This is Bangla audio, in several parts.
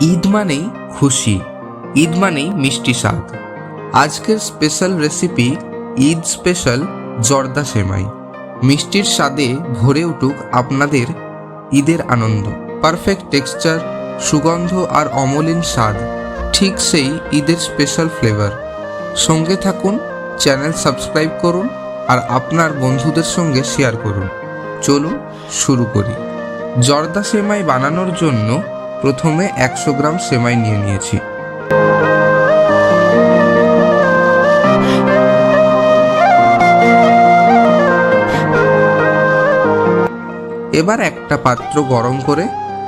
ঈদ মানেই খুশি, ঈদ মানেই মিষ্টি স্বাদ। আজকের স্পেশাল রেসিপি ঈদ স্পেশাল জর্দা সেমাই। মিষ্টির স্বাদে ভরে উঠুক আপনাদের ঈদের আনন্দ। পারফেক্ট টেক্সচার, সুগন্ধ আর অমলিন স্বাদ, ঠিক সেই ঈদের স্পেশাল ফ্লেভার। সঙ্গে থাকুন, চ্যানেল সাবস্ক্রাইব করুন আর আপনার বন্ধুদের সঙ্গে শেয়ার করুন। চলুন শুরু করি। জর্দা সেমাই বানানোর জন্য প্রথমে 100 গ্রাম সেমাই নিয়ে নিয়েছি। এবার একটা পাত্র গরম করে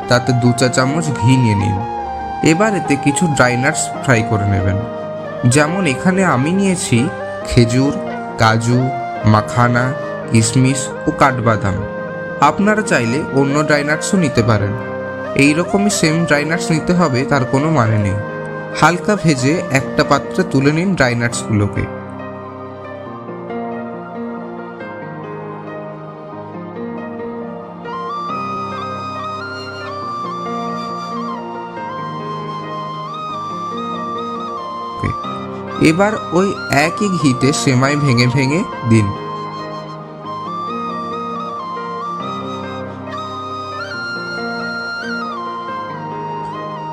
তাতে 2 চা চামচ ঘি নিয়ে নিন। এবার এতে কিছু ড্রাই নাটস ফ্রাই করে নেবেন। যেমন এখানে আমি নিয়েছি খেজুর, কাজু, মাখানা, কিশমিশ ও কাঠবাদাম। আপনারা চাইলে অন্য ড্রাই নাটসও নিতে পারেন। এইরকমই সেম ড্রাই নাটস নিতে হবে তার কোনো মানে নেই। হালকা ভেজে একটা পাত্রে তুলে নিন ড্রাই নাটসগুলোকে। এবার ওই একই ঘিতে সেমাই ভেঙে ভেঙে দিন।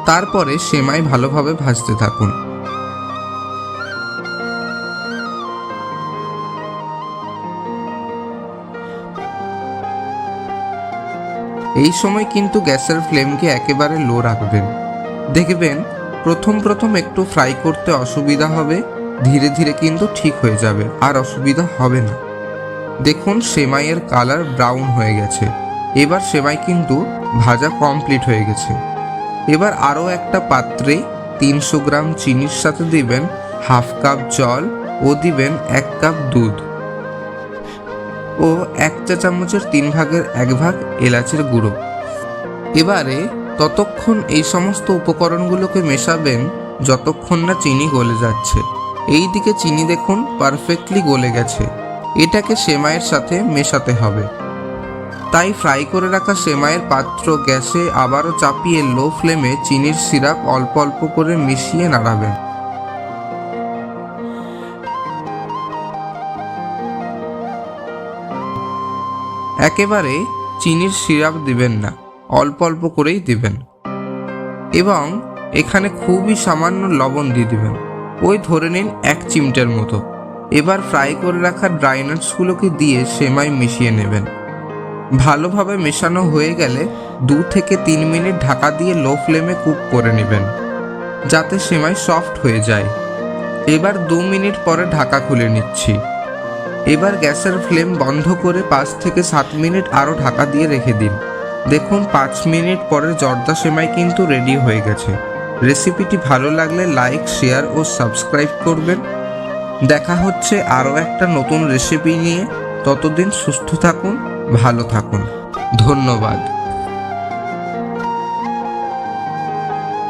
তারপরে সেমাই ভালোভাবে ভাজতে থাকুন। এই সময় কিন্তু গ্যাসের ফ্লেমকে একেবারে লো রাখবেন। দেখবেন প্রথম একটু ফ্রাই করতে অসুবিধা হবে, ধীরে ধীরে কিন্তু ঠিক হয়ে যাবে, আর অসুবিধা হবে না। দেখুন সেমাইয়ের কালার ব্রাউন হয়ে গেছে। এবার সেমাই কিন্তু ভাজা কমপ্লিট হয়ে গেছে। এবার আরও একটা পাত্রে 300 গ্রাম চিনির সাথে দিবেন হাফ কাপ জল ও দিবেন 1 কাপ দুধ ও 1 চা চামচের 3 ভাগের 1 ভাগ এলাচের গুঁড়ো। এবারে ততক্ষণ এই সমস্ত উপকরণগুলোকে মেশাবেন যতক্ষণ না চিনি গলে যাচ্ছে। এই দিকে চিনি দেখুন পারফেক্টলি গলে গেছে। এটাকে সেমাইয়ের সাথে মেশাতে হবে। তাই ফ্রাই করে রাখা সেমাইয়ের পাত্র গ্যাসে আবারও চাপিয়ে লো ফ্লেমে চিনির সিরাপ অল্প অল্প করে মিশিয়ে নাড়াবেন। একেবারে চিনির সিরাপ দিবেন না, অল্প অল্প করেই দিবেন। এবং এখানে খুবই সামান্য লবণ দিয়ে দিবেন, ওই ধরে নিন 1 চিমটের মতো। এবার ফ্রাই করে রাখা ড্রাই নাটসগুলোকে দিয়ে সেমাই মিশিয়ে নেবেন। ভালোভাবে মেশানো হয়ে গেলে 2 থেকে 3 মিনিট ঢাকা দিয়ে লো ফ্লেমে কুক করে নেবেন, যাতে সেমাই সফট হয়ে যায়। এবার 2 মিনিট পরে ঢাকা খুলে নিচ্ছি। এবার গ্যাসের ফ্লেম বন্ধ করে 5 থেকে 7 মিনিট আরও ঢাকা দিয়ে রেখে দিন। দেখুন 5 মিনিট পরে জর্দা সেমাই কিন্তু রেডি হয়ে গেছে। রেসিপিটি ভালো লাগলে লাইক, শেয়ার ও সাবস্ক্রাইব করবেন। দেখা হচ্ছে আরও একটা নতুন রেসিপি নিয়ে। ততদিন সুস্থ থাকুন, ভালো থাকুন। ধন্যবাদ।